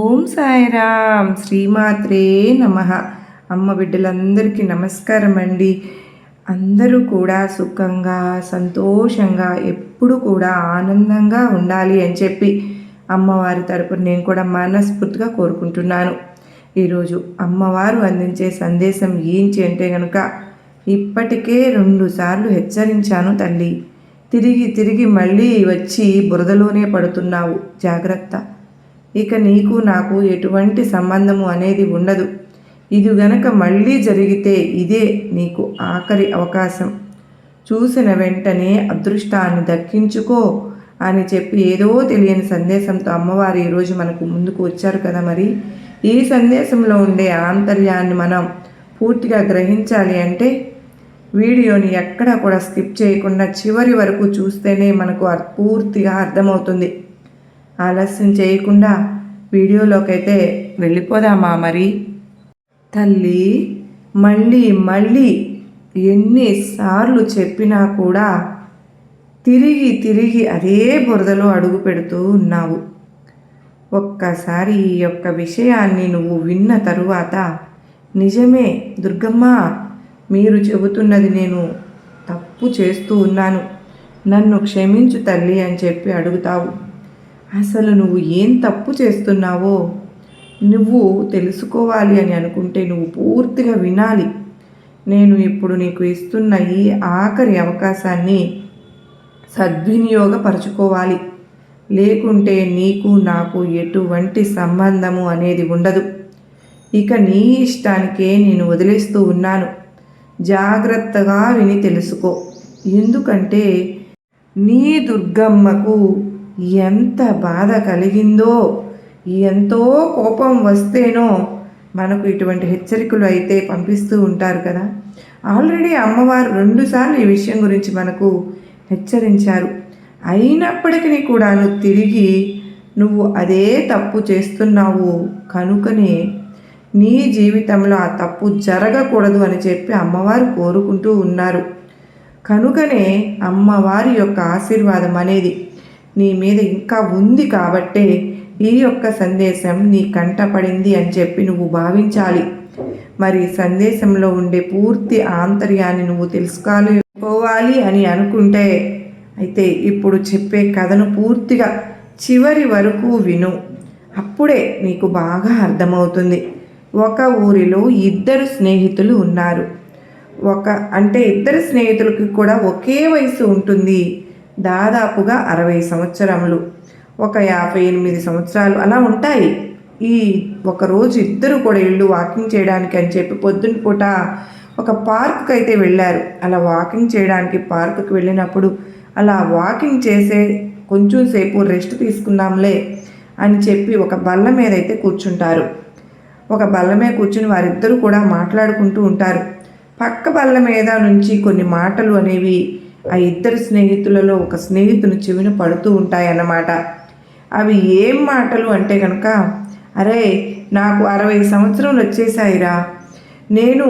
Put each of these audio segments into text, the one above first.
ఓం సాయిరామ్ శ్రీమాత్రే నమః. అమ్మ బిడ్డలందరికీ నమస్కారం అండి. అందరూ కూడా సుఖంగా సంతోషంగా ఎప్పుడు కూడా ఆనందంగా ఉండాలి అని చెప్పి అమ్మవారి తరపున నేను కూడా మనస్ఫూర్తిగా కోరుకుంటున్నాను. ఈరోజు అమ్మవారు అందించే సందేశం ఏంటి అంటే కనుక, ఇప్పటికే 2 సార్లు హెచ్చరించాను తల్లి, తిరిగి తిరిగి మళ్ళీ వచ్చి బురదలోనే పడుతున్నావు, జాగ్రత్త. ఇక నీకు నాకు ఎటువంటి సంబంధము అనేది ఉండదు. ఇది గనక మళ్ళీ జరిగితే ఇదే నీకు ఆఖరి అవకాశం. చూసిన వెంటనే అదృష్టాన్ని దక్కించుకో అని చెప్పి ఏదో తెలియని సందేశంతో అమ్మవారు ఈరోజు మనకు ముందుకు వచ్చారు కదా. మరి ఈ సందేశంలో ఉండే ఆంతర్యాన్ని మనం పూర్తిగా గ్రహించాలి అంటే వీడియోని ఎక్కడా కూడా స్కిప్ చేయకుండా చివరి వరకు చూస్తేనే మనకు పూర్తిగా అర్థమవుతుంది. ఆలస్యం చేయకుండా వీడియోలోకైతే వెళ్ళిపోదామా. మరి తల్లి మళ్ళీ మళ్ళీ ఎన్నిసార్లు చెప్పినా కూడా తిరిగి తిరిగి అదే బురదలో అడుగు పెడుతూ ఉన్నావు. ఒక్కసారి ఈ యొక్క విషయాన్ని నువ్వు విన్న తరువాత, నిజమే దుర్గమ్మ, మీరు చెబుతున్నది నేను తప్పు చేస్తూ ఉన్నాను, నన్ను క్షమించు తల్లి అని చెప్పి అడుగుతావు. అసలు నువ్వు ఏం తప్పు చేస్తున్నావో నువ్వు తెలుసుకోవాలి అని అనుకుంటే నువ్వు పూర్తిగా వినాలి. నేను ఇప్పుడు నీకు ఇస్తున్న ఈ ఆఖరి అవకాశాన్ని సద్వినియోగపరచుకోవాలి. లేకుంటే నీకు నాకు ఎటువంటి సంబంధము అనేది ఉండదు. ఇక నీ ఇష్టానికే నేను వదిలేస్తూ ఉన్నాను. జాగ్రత్తగా విని తెలుసుకో. ఎందుకంటే నీ దుర్గమ్మకు ఎంత బాధ కలిగిందో, ఎంతో కోపం వస్తేనో మనకు ఇటువంటి హెచ్చరికలు అయితే పంపిస్తూ ఉంటారు కదా. ఆల్రెడీ అమ్మవారు 2 సార్లు ఈ విషయం గురించి మనకు హెచ్చరించారు. అయినప్పటికీ కూడాను తిరిగి నువ్వు అదే తప్పు చేస్తున్నావు కనుకనే నీ జీవితంలో ఆ తప్పు జరగకూడదు అని చెప్పి అమ్మవారు కోరుకుంటూ ఉన్నారు. కనుకనే అమ్మవారి యొక్క ఆశీర్వాదం అనేది నీ మీద ఇంకా ఉంది కాబట్టే ఈ యొక్క సందేశం నీ కంటపడింది అని చెప్పి నువ్వు భావించాలి. మరి సందేశంలో ఉండే పూర్తి ఆంతర్యాన్ని నువ్వు తెలుసుకోవాలి అని అనుకుంటే అయితే ఇప్పుడు చెప్పే కథను పూర్తిగా చివరి వరకు విను. అప్పుడే నీకు బాగా అర్థమవుతుంది. ఒక ఊరిలో 2 స్నేహితులు ఉన్నారు. ఇద్దరు స్నేహితులకి కూడా ఒకే వయసు ఉంటుంది. దాదాపుగా 60 సంవత్సరములు, ఒక 58 సంవత్సరాలు అలా ఉంటాయి. ఈ ఒకరోజు ఇద్దరు కూడా ఇల్లు వాకింగ్ చేయడానికి అని చెప్పి పొద్దున్న పూట ఒక పార్క్కి అయితే వెళ్ళారు. అలా వాకింగ్ చేయడానికి పార్కుకి వెళ్ళినప్పుడు అలా వాకింగ్ చేసే కొంచెం సేపు రెస్ట్ తీసుకుందాంలే అని చెప్పి ఒక బల్ల మీద అయితే కూర్చుంటారు. ఒక బల్ల మీద కూర్చుని వారిద్దరూ కూడా మాట్లాడుకుంటూ ఉంటారు. పక్క బల్ల మీద నుంచి కొన్ని మాటలు అనేవి ఆ 2 స్నేహితులలో ఒక స్నేహితుని చెవిన పడుతూ ఉంటాయన్నమాట. అవి ఏం మాటలు అంటే కనుక, అరే నాకు 60 సంవత్సరాలు వచ్చేసాయిరా, నేను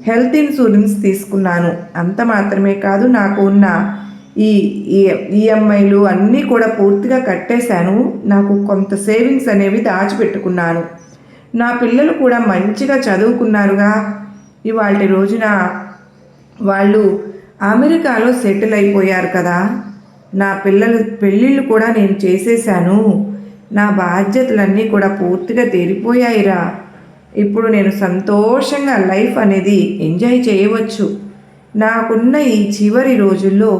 హెల్త్ ఇన్సూరెన్స్ తీసుకున్నాను, అంత మాత్రమే కాదు నాకు ఉన్న ఈ ఈఎంఐలు అన్నీ కూడా పూర్తిగా కట్టేశాను, నాకు కొంత సేవింగ్స్ అనేవి దాచిపెట్టుకున్నాను, నా పిల్లలు కూడా మంచిగా చదువుకున్నారుగా, ఇవాళ రోజున వాళ్ళు అమెరికాలో సెటిల్ అయిపోయారు కదా, నా పిల్లల పెళ్ళిళ్ళు కూడా నేను చేసేసాను, నా బాధ్యతలన్నీ కూడా పూర్తిగా తీరిపోయాయిరా, ఇప్పుడు నేను సంతోషంగా లైఫ్ అనేది ఎంజాయ్ చేయవచ్చు, నాకున్న ఈ చివరి రోజుల్లో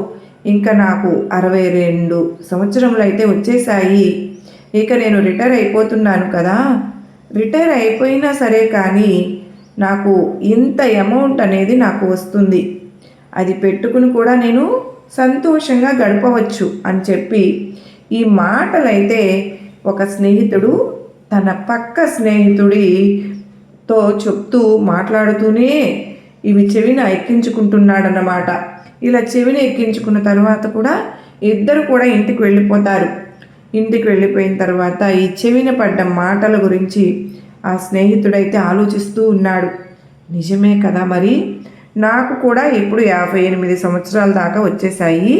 ఇంకా నాకు 62 సంవత్సరములు అయితే వచ్చేసాయి, ఇక నేను రిటైర్ అయిపోతున్నాను కదా, రిటైర్ అయిపోయినా సరే కానీ నాకు ఇంత అమౌంట్ అనేది నాకు వస్తుంది, అది పెట్టుకుని కూడా నేను సంతోషంగా గడపవచ్చు అని చెప్పి ఈ మాటలైతే ఒక స్నేహితుడు తన పక్క స్నేహితుడితో చెప్తూ మాట్లాడుతూనే ఇవి చెవిని ఎక్కించుకుంటున్నాడన్నమాట. ఇలా చెవిని ఎక్కించుకున్న తర్వాత కూడా ఇద్దరు కూడా ఇంటికి వెళ్ళిపోతారు. ఇంటికి వెళ్ళిపోయిన తర్వాత ఈ చెవిన పడ్డ మాటల గురించి ఆ స్నేహితుడైతే ఆలోచిస్తూ ఉన్నాడు. నిజమే కదా, మరి నాకు కూడా ఇప్పుడు 58 సంవత్సరాల దాకా వచ్చేసాయి.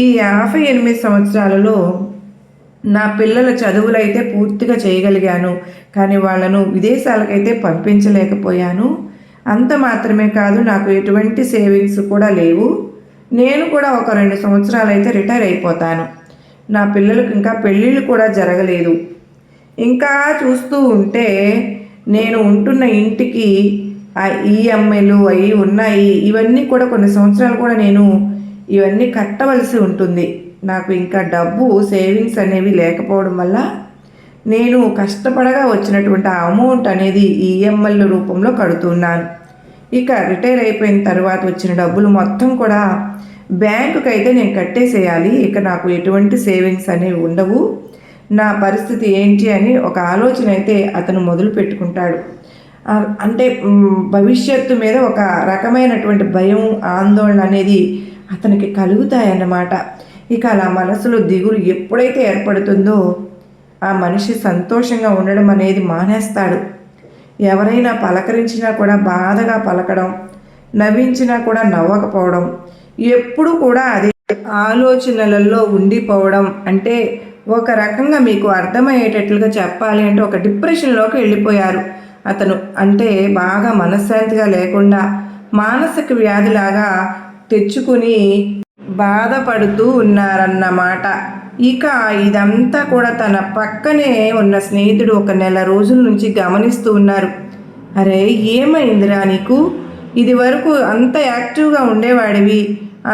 ఈ 58 సంవత్సరాలలో నా పిల్లల చదువులైతే పూర్తిగా చేయగలిగాను, కానీ వాళ్ళను విదేశాలకైతే పంపించలేకపోయాను. అంత మాత్రమే కాదు, నాకు ఎటువంటి సేవింగ్స్ కూడా లేవు. నేను కూడా ఒక 2 సంవత్సరాలైతే రిటైర్ అయిపోతాను. నా పిల్లలకు ఇంకా పెళ్ళిళ్ళు కూడా జరగలేదు. ఇంకా చూస్తూ ఉంటే నేను ఉంటున్న ఇంటికి ఆ ఈఎంఐలు అవి ఉన్నాయి. ఇవన్నీ కూడా కొన్ని సంవత్సరాలు కూడా నేను ఇవన్నీ కట్టవలసి ఉంటుంది. నాకు ఇంకా డబ్బు సేవింగ్స్ అనేవి లేకపోవడం వల్ల నేను కష్టపడగా వచ్చినటువంటి ఆ అమౌంట్ అనేది ఈఎంఐల రూపంలో కడుతున్నాను. ఇక రిటైర్ అయిపోయిన తర్వాత వచ్చిన డబ్బులు మొత్తం కూడా బ్యాంకుకి అయితే నేను కట్టేసేయాలి. ఇక నాకు ఎటువంటి సేవింగ్స్ అనేవి ఉండవు. నా పరిస్థితి ఏంటి అని ఒక ఆలోచన అయితే అతను మొదలు పెట్టుకుంటాడు. అంటే భవిష్యత్తు మీద ఒక రకమైనటువంటి భయం, ఆందోళన అనేది అతనికి కలుగుతాయన్నమాట. ఇక అలా మనసులో దిగులు ఎప్పుడైతే ఏర్పడుతుందో ఆ మనిషి సంతోషంగా ఉండడం అనేది మానేస్తాడు. ఎవరైనా పలకరించినా కూడా బాధగా పలకడం, నవ్వించినా కూడా నవ్వకపోవడం, ఎప్పుడు కూడా అదే ఆలోచనలలో ఉండిపోవడం. అంటే ఒక రకంగా మీకు అర్థమయ్యేటట్లుగా చెప్పాలి అంటే ఒక డిప్రెషన్లోకి వెళ్ళిపోయారు అతను. అంటే బాగా మనశ్శాంతిగా లేకుండా మానసిక వ్యాధిలాగా తెచ్చుకుని బాధపడుతూ ఉన్నారన్నమాట. ఇక ఇదంతా కూడా తన పక్కనే ఉన్న స్నేహితుడు ఒక నెల రోజుల నుంచి గమనిస్తూ ఉన్నారు. అరే, ఏమైందిరా నీకు? ఇది వరకు అంత యాక్టివ్గా ఉండేవాడివి,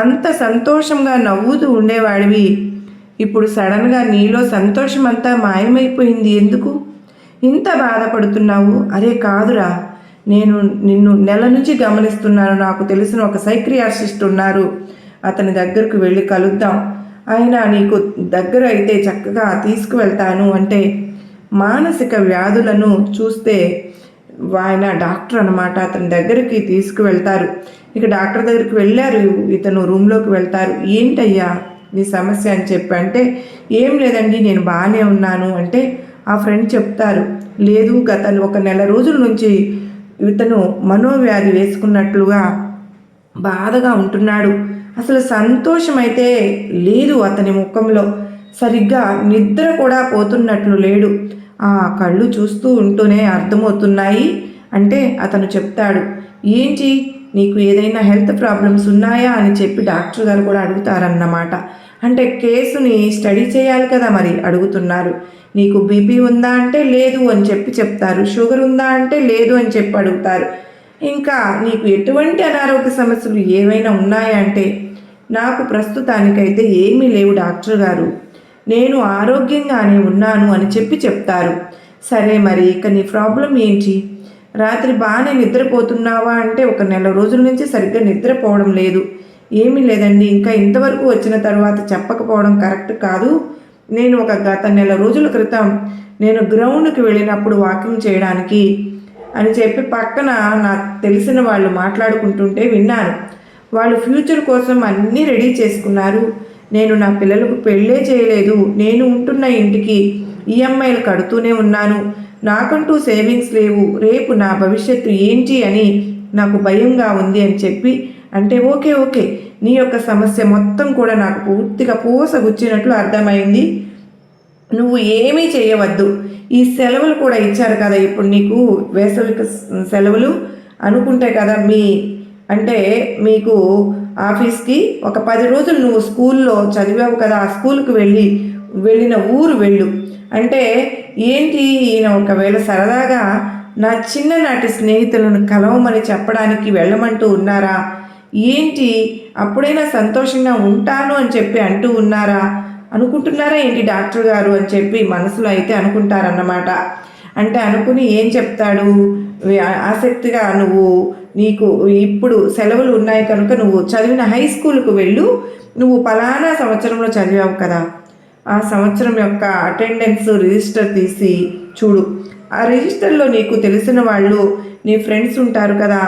అంత సంతోషంగా నవ్వుతూ ఉండేవాడివి, ఇప్పుడు సడన్గా నీలో సంతోషం అంతా మాయమైపోయింది. ఎందుకు ఇంత బాధపడుతున్నావు? అరే కాదురా, నేను నిన్ను నెల నుంచి గమనిస్తున్నాను. నాకు తెలిసిన ఒక సైక్రియాట్రిస్ట్ ఉన్నారు, అతని దగ్గరకు వెళ్ళి కలుద్దాం. ఆయన నీకు దగ్గర అయితే చక్కగా తీసుకువెళ్తాను అంటే మానసిక వ్యాధులను చూస్తే ఆయన డాక్టర్ అనమాట. అతని దగ్గరికి తీసుకువెళ్తారు. ఇక డాక్టర్ దగ్గరికి వెళ్ళారు. ఇతను రూమ్లోకి వెళ్తారు. ఏంటయ్యా నీ సమస్య అని చెప్పి అంటే, ఏం లేదండి నేను బాగానే ఉన్నాను అంటే ఆ ఫ్రెండ్ చెప్తారు, లేదు గత ఒక నెల రోజుల నుంచి ఇతను మనోవ్యాధి వేసుకున్నట్లుగా బాధగా ఉంటున్నాడు. అసలు సంతోషం అయితే లేదు అతని ముఖంలో. సరిగ్గా నిద్ర కూడా పోతున్నట్లు లేడు. ఆ కళ్ళు చూస్తూ ఉంటూనే అర్థమవుతున్నాయి అంటే అతను చెప్తాడు, ఏంటి నీకు ఏదైనా హెల్త్ ప్రాబ్లమ్స్ ఉన్నాయా అని చెప్పి డాక్టర్ గారు కూడా అడుగుతారన్నమాట. అంటే కేసుని స్టడీ చేయాలి కదా, మరి అడుగుతున్నారు. నీకు బీపీ ఉందా అంటే లేదు అని చెప్పి చెప్తారు. షుగర్ ఉందా అంటే లేదు అని చెప్పి అడుగుతారు. ఇంకా నీకు ఎటువంటి అనారోగ్య సమస్యలు ఏవైనా ఉన్నాయా అంటే నాకు ప్రస్తుతానికైతే ఏమీ లేవు డాక్టర్ గారు, నేను ఆరోగ్యంగానే ఉన్నాను అని చెప్పి చెప్తారు. సరే మరి ఇక నీ ప్రాబ్లం ఏంటి? రాత్రి బాగానే నిద్రపోతున్నావా అంటే ఒక నెల రోజుల నుంచి సరిగ్గా నిద్రపోవడం లేదు. ఏమీ లేదండి, ఇంకా ఇంతవరకు వచ్చిన తర్వాత చెప్పకపోవడం కరెక్ట్ కాదు. నేను ఒక గత నెల రోజుల క్రితం నేను గ్రౌండ్కి వెళ్ళినప్పుడు వాకింగ్ చేయడానికి అని చెప్పి పక్కన నాకు తెలిసిన వాళ్ళు మాట్లాడుకుంటుంటే విన్నాను. వాళ్ళు ఫ్యూచర్ కోసం అన్నీ రెడీ చేసుకున్నారు. నేను నా పిల్లలకు పెళ్ళే చేయలేదు. నేను ఉంటున్న ఇంటికి ఈఎంఐలు కడుతూనే ఉన్నాను. నాకంటూ సేవింగ్స్ లేవు. రేపు నా భవిష్యత్తు ఏంటి అని నాకు భయంగా ఉంది అని చెప్పి అంటే ఓకే ఓకే, నీ యొక్క సమస్య మొత్తం కూడా నాకు పూర్తిగా పూసగుచ్చినట్లు అర్థమైంది. నువ్వు ఏమీ చేయవద్దు. ఈ సెలవులు కూడా ఇచ్చారు కదా ఇప్పుడు నీకు, వేసవిక సెలవులు అనుకుంటే కదా అంటే మీకు ఆఫీస్కి ఒక 10 రోజులు నువ్వు స్కూల్లో చదివావు కదా, ఆ స్కూల్కి వెళ్ళిన ఊరు వెళ్ళు అంటే ఏంటి, ఈయన ఒకవేళ సరదాగా నా చిన్ననాటి స్నేహితులను కలవమని చెప్పడానికి వెళ్ళమంటూ ఉన్నారా ఏంటి? అప్పుడైనా సంతోషంగా ఉంటాను అని చెప్పి అంటూ ఉన్నారా అనుకుంటున్నారా ఏంటి డాక్టర్ గారు అని చెప్పి మనసులో అయితే అనుకుంటారన్నమాట. అంటే అనుకుని ఏం చెప్తాడు, ఆసక్తిగా నీకు ఇప్పుడు సెలవులు ఉన్నాయి కనుక నువ్వు చదివిన హై స్కూల్కు వెళ్ళు, నువ్వు పలానా సంవత్సరంలో చదివావు కదా, ఆ సంవత్సరం యొక్క అటెండెన్స్ రిజిస్టర్ తీసి చూడు. ఆ రిజిస్టర్లో నీకు తెలిసిన వాళ్ళు, నీ ఫ్రెండ్స్ ఉంటారు కదా,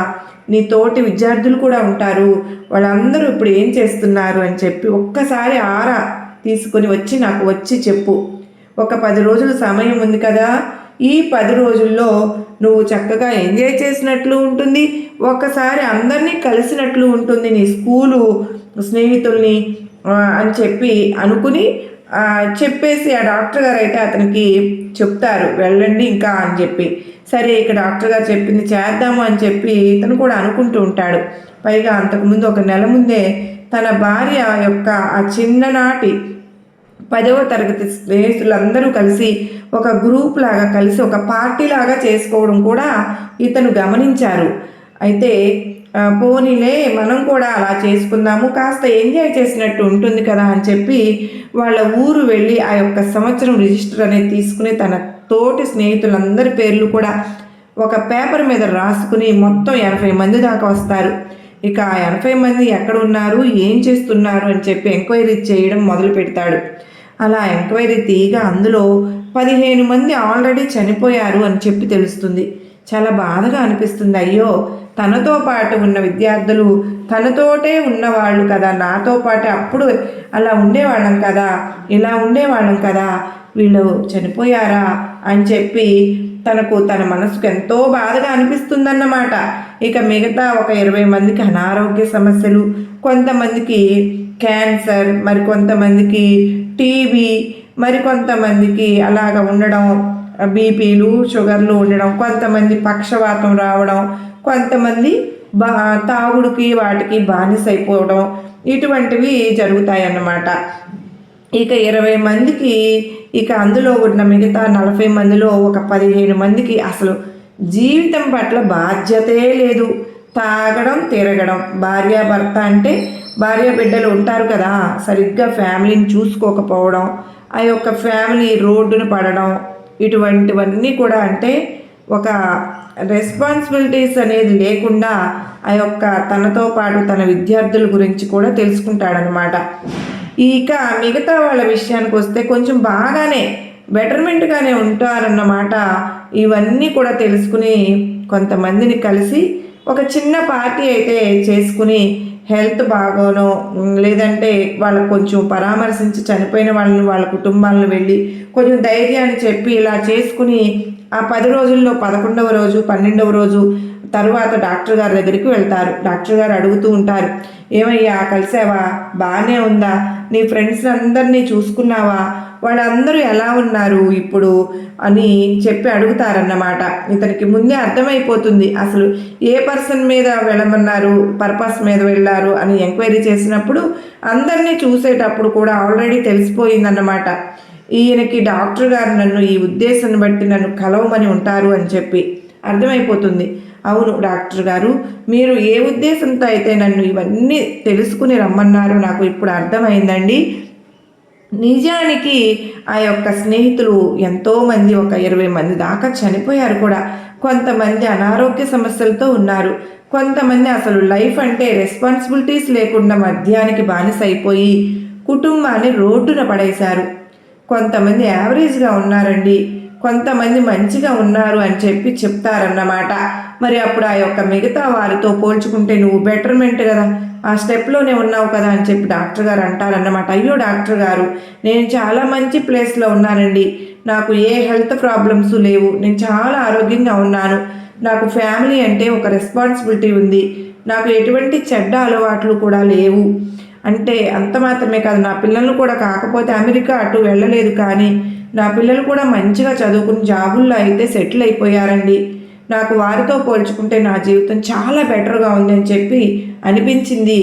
నీ తోటి విద్యార్థులు కూడా ఉంటారు, వాళ్ళందరూ ఇప్పుడు ఏం చేస్తున్నారు అని చెప్పి ఒక్కసారి ఆరా తీసుకొని నాకు వచ్చి చెప్పు. ఒక 10 రోజుల సమయం ఉంది కదా, ఈ 10 రోజుల్లో నువ్వు చక్కగా ఎంజాయ్ చేసినట్లు ఉంటుంది, ఒక్కసారి అందరినీ కలిసినట్లు ఉంటుంది, నీ స్కూలు స్నేహితుల్ని అని చెప్పి అనుకుని చెప్పేసి ఆ డాక్టర్ గారు అయితే అతనికి చెప్తారు వెళ్ళండి ఇంకా అని చెప్పి. సరే ఇక డాక్టర్ గారు చెప్పింది చేద్దాము అని చెప్పి ఇతను కూడా అనుకుంటూ ఉంటాడు. పైగా అంతకుముందు ఒక నెల ముందే తన భార్య యొక్క ఆ చిన్ననాటి 10వ తరగతి స్నేహితులందరూ కలిసి ఒక గ్రూప్ లాగా కలిసి ఒక పార్టీ లాగా చేసుకోవడం కూడా ఇతను గమనించారు. అయితే పోనీలే మనం కూడా అలా చేసుకుందాము, కాస్త ఎంజాయ్ చేసినట్టు ఉంటుంది కదా అని చెప్పి వాళ్ళ ఊరు వెళ్ళి ఆ యొక్క సంవత్సరం రిజిస్టర్ అనేది తీసుకుని తన తోటి స్నేహితులందరి పేర్లు కూడా ఒక పేపర్ మీద రాసుకుని మొత్తం 80 మంది దాకా వస్తారు. ఇక ఆ 80 మంది ఎక్కడ ఉన్నారు, ఏం చేస్తున్నారు అని చెప్పి ఎంక్వైరీ చేయడం మొదలు పెడతాడు. అలా ఎంక్వైరీ తీయగా అందులో 15 మంది ఆల్రెడీ చనిపోయారు అని చెప్పి తెలుస్తుంది. చాలా బాధగా అనిపిస్తుంది. అయ్యో, తనతో పాటు ఉన్న విద్యార్థులు తనతోటే ఉన్నవాళ్ళు కదా, నాతో పాటే అప్పుడు అలా ఉండేవాళ్ళం కదా, ఇలా ఉండేవాళ్ళం కదా, వీళ్ళు చనిపోయారా అని చెప్పి తన మనసుకు ఎంతో బాధగా అనిపిస్తుందన్నమాట. ఇక మిగతా ఒక 20 మందికి అనారోగ్య సమస్యలు, కొంతమందికి క్యాన్సర్, మరి కొంతమందికి టీబీ, మరి కొంతమందికి అలాగ ఉండడం, బీపీలు షుగర్లు ఉండడం, కొంతమంది పక్షవాతం రావడం, కొంతమంది తాగుడుకి వాటికి బానిస అయిపోవడం, ఇటువంటివి జరుగుతాయన్నమాట. ఇక 20 మందికి, ఇక అందులో ఉన్న మిగతా 40 మందిలో ఒక 15 మందికి అసలు జీవితం పట్ల బాధ్యతే లేదు. తాగడం, తిరగడం, భార్యాభర్త అంటే భార్య బిడ్డలు ఉంటారు కదా, సరిగ్గా ఫ్యామిలీని చూసుకోకపోవడం, ఆ యొక్క ఫ్యామిలీ రోడ్డున పడడం, ఇటువంటివన్నీ కూడా అంటే ఒక రెస్పాన్సిబిలిటీస్ అనేది లేకుండా ఆ యొక్క తనతో పాటు తన విద్యార్థుల గురించి కూడా తెలుసుకుంటాడనమాట. ఇక మిగతా వాళ్ళ విషయానికి వస్తే కొంచెం బాగానే బెటర్మెంట్గానే ఉంటారన్నమాట. ఇవన్నీ కూడా తెలుసుకుని కొంతమందిని కలిసి ఒక చిన్న పార్టీ అయితే చేసుకుని హెల్త్ బాగోనో లేదంటే వాళ్ళకు కొంచెం పరామర్శించి చనిపోయిన వాళ్ళని వాళ్ళ కుటుంబాలను వెళ్ళి కొంచెం ధైర్యాన్ని చెప్పి ఇలా చేసుకుని ఆ 10 రోజుల్లో 11వ రోజు 12వ రోజు తరువాత డాక్టర్ గారి దగ్గరికి వెళ్తారు. డాక్టర్ గారు అడుగుతూ ఉంటారు, ఏమయ్యా కలిసావా, బాగానే ఉందా, నీ ఫ్రెండ్స్ అందరినీ చూసుకున్నావా, వాళ్ళందరూ ఎలా ఉన్నారు ఇప్పుడు అని చెప్పి అడుగుతారన్నమాట. ఇతనికి ముందే అర్థమైపోతుంది అసలు ఏ పర్సన్ మీద వెళ్ళమన్నారు, పర్పస్ మీద వెళ్ళారు అని ఎంక్వైరీ చేసినప్పుడు అందరినీ చూసేటప్పుడు కూడా ఆల్రెడీ తెలిసిపోయిందన్నమాట. ఈయనకి డాక్టర్ గారు నన్ను ఈ ఉద్దేశాన్ని బట్టి నన్ను కలవమని ఉంటారు అని చెప్పి అర్థమైపోతుంది. అవును డాక్టర్ గారు, మీరు ఏ ఉద్దేశంతో అయితే నన్ను ఇవన్నీ తెలుసుకుని రమ్మన్నారో నాకు ఇప్పుడు అర్థమైందండి. నిజానికి ఆ యొక్క స్నేహితులు ఎంతోమంది ఒక 20 మంది దాకా చనిపోయారు కూడా. కొంతమంది అనారోగ్య సమస్యలతో ఉన్నారు, కొంతమంది అసలు లైఫ్ అంటే రెస్పాన్సిబిలిటీస్ లేకుండా మద్యానికి బానిస అయిపోయి కుటుంబాన్ని రోడ్డున పడేశారు. కొంతమంది యావరేజ్గా ఉన్నారండి, కొంతమంది మంచిగా ఉన్నారు అని చెప్పి చెప్తారన్నమాట. మరి అప్పుడు ఆ యొక్క మిగతా వారితో పోల్చుకుంటే నువ్వు బెటర్మెంట్ కదా, ఆ స్టెప్లోనే ఉన్నావు కదా అని చెప్పి డాక్టర్ గారు అంటారన్నమాట. అయ్యో డాక్టర్ గారు, నేను చాలా మంచి ప్లేస్లో ఉన్నానండి, నాకు ఏ హెల్త్ ప్రాబ్లమ్స్ లేవు, నేను చాలా ఆరోగ్యంగా ఉన్నాను, నాకు ఫ్యామిలీ అంటే ఒక రెస్పాన్సిబిలిటీ ఉంది, నాకు ఎటువంటి చెడ్డ అలవాట్లు కూడా లేవు. అంటే అంత మాత్రమే కాదు, నా పిల్లలు కూడా కాకపోతే అమెరికా అటు వెళ్ళలేదు, కానీ నా పిల్లలు కూడా మంచిగా చదువుకుని జాబుల్లో అయితే సెటిల్ అయిపోయారండి, నాకు వారితో పోల్చుకుంటే నా జీవితం చాలా బెటర్గా ఉందని చెప్పి అనిపించింది.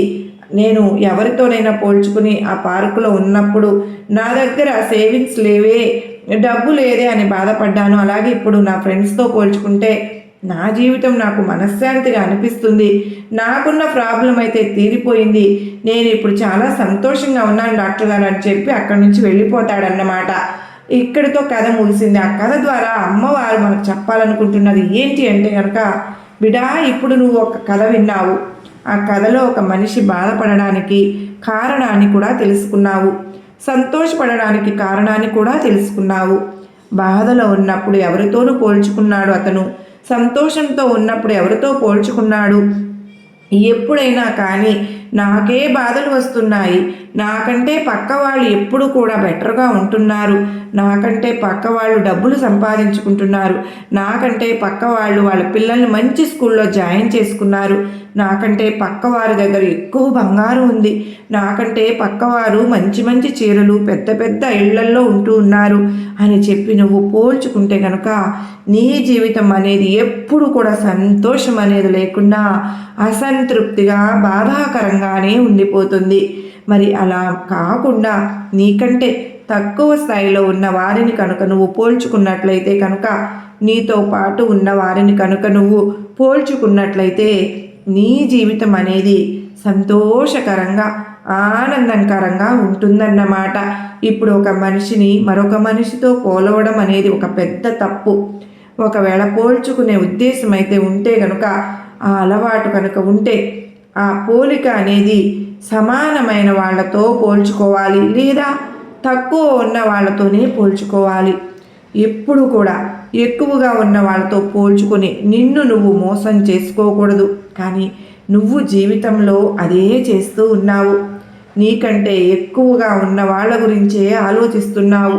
నేను ఎవరితోనైనా పోల్చుకుని ఆ పార్కులో ఉన్నప్పుడు నా దగ్గర సేవింగ్స్ లేవే, డబ్బు లేదే అని బాధపడ్డాను. అలాగే ఇప్పుడు నా ఫ్రెండ్స్తో పోల్చుకుంటే నా జీవితం నాకు మనశ్శాంతిగా అనిపిస్తుంది, నాకున్న ప్రాబ్లం అయితే తీరిపోయింది, నేను ఇప్పుడు చాలా సంతోషంగా ఉన్నాను డాక్టర్ గారు అని చెప్పి అక్కడి నుంచి వెళ్ళిపోతాడన్నమాట. ఇక్కడితో కథ ముగిసింది. ఆ కథ ద్వారా అమ్మవారు మనకు చెప్పాలనుకుంటున్నది ఏంటి అంటే కనుక, బిడా ఇప్పుడు నువ్వు ఒక కథ విన్నావు, ఆ కథలో ఒక మనిషి బాధపడడానికి కారణాన్ని కూడా తెలుసుకున్నావు, సంతోషపడడానికి కారణాన్ని కూడా తెలుసుకున్నావు. బాధలో ఉన్నప్పుడు ఎవరితోనూ పోల్చుకున్నాడు అతను, సంతోషంతో ఉన్నప్పుడు ఎవరితో పోల్చుకున్నాడు. ఎప్పుడైనా కానీ నాకే బాధలు వస్తున్నాయి, నాకంటే పక్క వాళ్ళు ఎప్పుడు కూడా బెటర్గా ఉంటున్నారు, నాకంటే పక్క వాళ్ళు డబ్బులు సంపాదించుకుంటున్నారు, నాకంటే పక్క వాళ్ళు వాళ్ళ పిల్లల్ని మంచి స్కూల్లో జాయిన్ చేసుకున్నారు, నాకంటే పక్కవారి దగ్గర ఎక్కువ బంగారం ఉంది, నాకంటే పక్కవారు మంచి మంచి చీరలు పెద్ద పెద్ద ఇళ్లల్లో ఉంటూ ఉన్నారు అని చెప్పి నువ్వు పోల్చుకుంటే కనుక నీ జీవితం అనేది ఎప్పుడు కూడా సంతోషం అనేది లేకుండా అసంతృప్తిగా బాధాకరంగానే ఉండిపోతుంది. మరి అలా కాకుండా నీకంటే తక్కువ స్థాయిలో ఉన్న వారిని కనుక నువ్వు పోల్చుకున్నట్లయితే కనుక, నీతో పాటు ఉన్న వారిని కనుక నువ్వు పోల్చుకున్నట్లయితే నీ జీవితం అనేది సంతోషకరంగా ఆనందకరంగా ఉంటుందన్నమాట. ఇప్పుడు ఒక మనిషిని మరొక మనిషితో పోలవడం అనేది ఒక పెద్ద తప్పు. ఒకవేళ పోల్చుకునే ఉద్దేశం అయితే ఉంటే కనుక, ఆ అలవాటు కనుక ఉంటే ఆ పోలిక అనేది సమానమైన వాళ్ళతో పోల్చుకోవాలి, లేదా తక్కువ ఉన్న వాళ్ళతోనే పోల్చుకోవాలి. ఎప్పుడు కూడా ఎక్కువగా ఉన్న వాళ్ళతో పోల్చుకొని నిన్ను నువ్వు మోసం చేసుకోకూడదు. కానీ నువ్వు జీవితంలో అదే చేస్తూ ఉన్నావు. నీకంటే ఎక్కువగా ఉన్న వాళ్ళ గురించే ఆలోచిస్తున్నావు.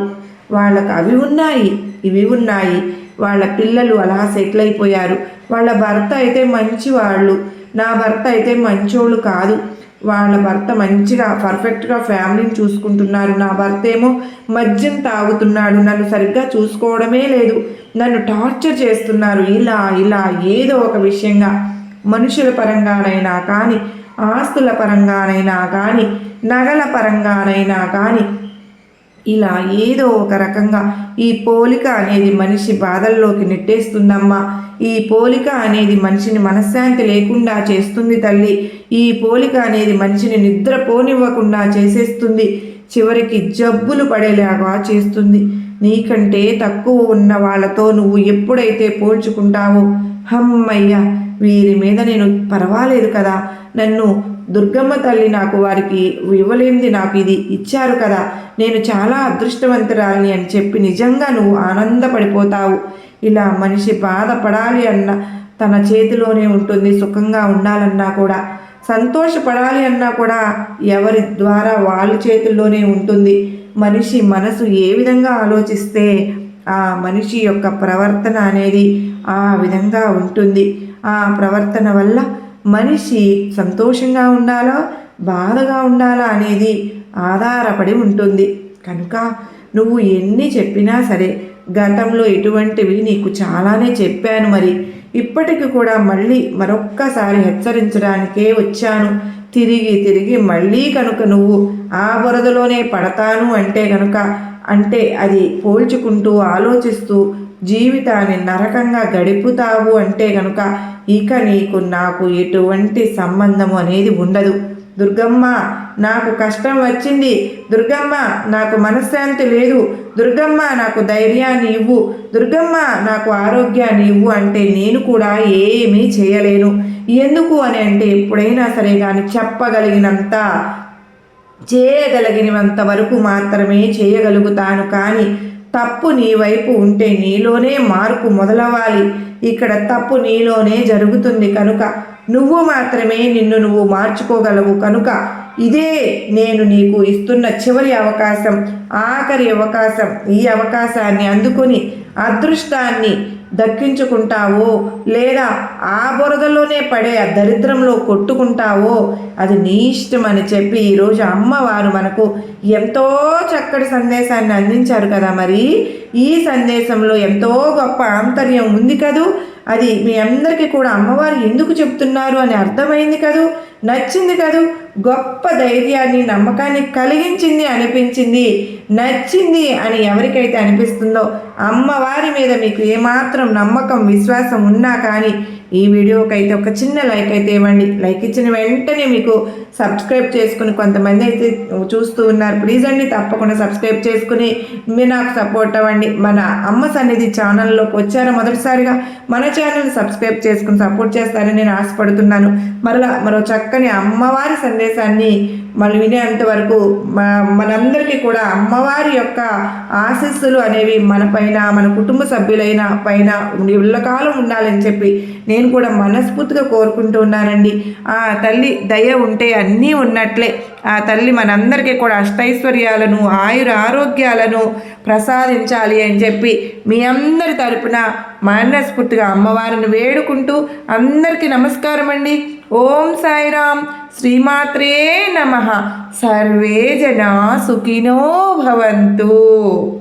వాళ్ళకు అవి ఉన్నాయి, ఇవి ఉన్నాయి, వాళ్ళ పిల్లలు అలా సెటిల్ అయిపోయారు, వాళ్ళ భర్త అయితే మంచివాళ్ళు, నా భర్త అయితే మంచోళ్ళు కాదు, వాళ్ళ భర్త మంచిగా పర్ఫెక్ట్గా ఫ్యామిలీని చూసుకుంటున్నారు, నా భర్త ఏమో మద్యం తాగుతున్నాడు, నన్ను సరిగ్గా చూసుకోవడమే లేదు, నన్ను టార్చర్ చేస్తున్నారు, ఇలా ఇలా ఏదో ఒక విషయంగా మనుషుల పరంగానైనా కానీ, ఆస్తుల పరంగానైనా కానీ, నగల పరంగానైనా కానీ ఇలా ఏదో ఒక రకంగా ఈ పోలిక అనేది మనిషి బాధల్లోకి నెట్టేస్తుందమ్మా. ఈ పోలిక అనేది మనిషిని మనశ్శాంతి లేకుండా చేస్తుంది తల్లి. ఈ పోలిక అనేది మనిషిని నిద్రపోనివ్వకుండా చేసేస్తుంది, చివరికి జబ్బులు పడేలాగా చేస్తుంది. నీకంటే తక్కువ ఉన్న వాళ్ళతో నువ్వు ఎప్పుడైతే పోల్చుకుంటావో, అమ్మయ్య వీరి మీద నేను పర్వాలేదు కదా, నన్ను దుర్గమ్మ తల్లి నాకు వారికి ఇవ్వలేనిది నాకు ఇది ఇచ్చారు కదా, నేను చాలా అదృష్టవంతురాలిని అని చెప్పి నిజంగా నువ్వు ఆనందపడిపోతావు. ఇలా మనిషి బాధపడాలి అన్న తన చేతిలోనే ఉంటుంది, సుఖంగా ఉండాలన్నా కూడా, సంతోషపడాలి అన్నా కూడా ఎవరి ద్వారా వాళ్ళ చేతుల్లోనే ఉంటుంది. మనిషి మనసు ఏ విధంగా ఆలోచిస్తే ఆ మనిషి యొక్క ప్రవర్తన అనేది ఆ విధంగా ఉంటుంది. ఆ ప్రవర్తన వల్ల మనిషి సంతోషంగా ఉండాలా బాధగా ఉండాలా అనేది ఆధారపడి ఉంటుంది. కనుక నువ్వు ఎన్ని చెప్పినా సరే, గతంలో ఎటువంటివి నీకు చాలానే చెప్పాను, మరి ఇప్పటికి కూడా మళ్ళీ మరొక్కసారి హెచ్చరించడానికే వచ్చాను. తిరిగి తిరిగి మళ్ళీ కనుక నువ్వు ఆ బురదలోనే పడతాను అంటే అది పోల్చుకుంటూ ఆలోచిస్తూ జీవితాన్ని నరకంగా గడుపుతావు అంటే కనుక ఇక నీకు నాకు ఎటువంటి సంబంధము అనేది ఉండదు. దుర్గమ్మ నాకు కష్టం వచ్చింది, దుర్గమ్మ నాకు మనశ్శాంతి లేదు, దుర్గమ్మ నాకు ధైర్యాన్ని ఇవ్వు, దుర్గమ్మ నాకు ఆరోగ్యాన్ని ఇవ్వు అంటే నేను కూడా ఏమీ చేయలేను. ఎందుకు అని అంటే ఎప్పుడైనా సరే కానీ చెప్పగలిగినంత చేయగలిగినంత వరకు మాత్రమే చేయగలుగుతాను. కానీ తప్పు నీ వైపు ఉంటే నీలోనే మార్పు మొదలవ్వాలి. ఇక్కడ తప్పు నీలోనే జరుగుతుంది కనుక నువ్వు మాత్రమే నిన్ను నువ్వు మార్చుకోగలవు. కనుక ఇదే నేను నీకు ఇస్తున్న చివరి అవకాశం, ఆఖరి అవకాశం. ఈ అవకాశాన్ని అందుకొని అదృష్టాన్ని దక్కించుకుంటావో లేదా ఆ బురదలోనే పడే ఆ దరిద్రంలో కొట్టుకుంటావో అది నీ ఇష్టం అని చెప్పి ఈరోజు అమ్మవారు మనకు ఎంతో చక్కటి సందేశాన్ని అందించారు కదా. మరి ఈ సందేశంలో ఎంతో గొప్ప ఆంతర్యం ఉంది కదూ. అది మీ అందరికీ కూడా అమ్మవారు ఎందుకు చెప్తున్నారు అని అర్థమైంది కదూ, నచ్చింది కదూ, గొప్ప ధైర్యాన్ని నమ్మకాన్ని కలిగించింది అనిపించింది. నచ్చింది అని ఎవరికైతే అనిపిస్తుందో అమ్మవారి మీద మీకు ఏమాత్రం నమ్మకం విశ్వాసం ఉన్నా కానీ ఈ వీడియోకైతే ఒక చిన్న లైక్ అయితే ఇవ్వండి. లైక్ ఇచ్చిన వెంటనే మీకు సబ్స్క్రైబ్ చేసుకుని కొంతమంది అయితే చూస్తూ ఉన్నారు, ప్లీజ్ అండి తప్పకుండా సబ్స్క్రైబ్ చేసుకుని మీరు నాకు సపోర్ట్ అవ్వండి. మన అమ్మ సన్నిధి ఛానల్లోకి వచ్చారా మొదటిసారిగా, మన ఛానల్ని సబ్స్క్రైబ్ చేసుకుని సపోర్ట్ చేస్తారని నేను ఆశపడుతున్నాను. మరో చక్కని అమ్మవారి సందేశాన్ని మళ్ళీ వినేంత వరకు మనందరికీ కూడా అమ్మవారి యొక్క ఆశీస్సులు అనేవి మన పైన మన కుటుంబ సభ్యులైన పైన ఎల్లకాలం ఉండాలని చెప్పి నేను కూడా మనస్ఫూర్తిగా కోరుకుంటూ ఉన్నానండి. ఆ తల్లి దయ ఉంటే అన్నీ ఉన్నట్లే. ఆ తల్లి మనందరికీ కూడా అష్టైశ్వర్యాలను ఆయుర ఆరోగ్యాలను ప్రసాదించాలి అని చెప్పి మీ అందరి తరపున మనస్ఫూర్తిగా అమ్మవారిని వేడుకుంటూ అందరికీ నమస్కారం అండి. ఓం సాయిరామ్. శ్రీమాత్రే నమః. సర్వే జనా సుఖినో భవంతు.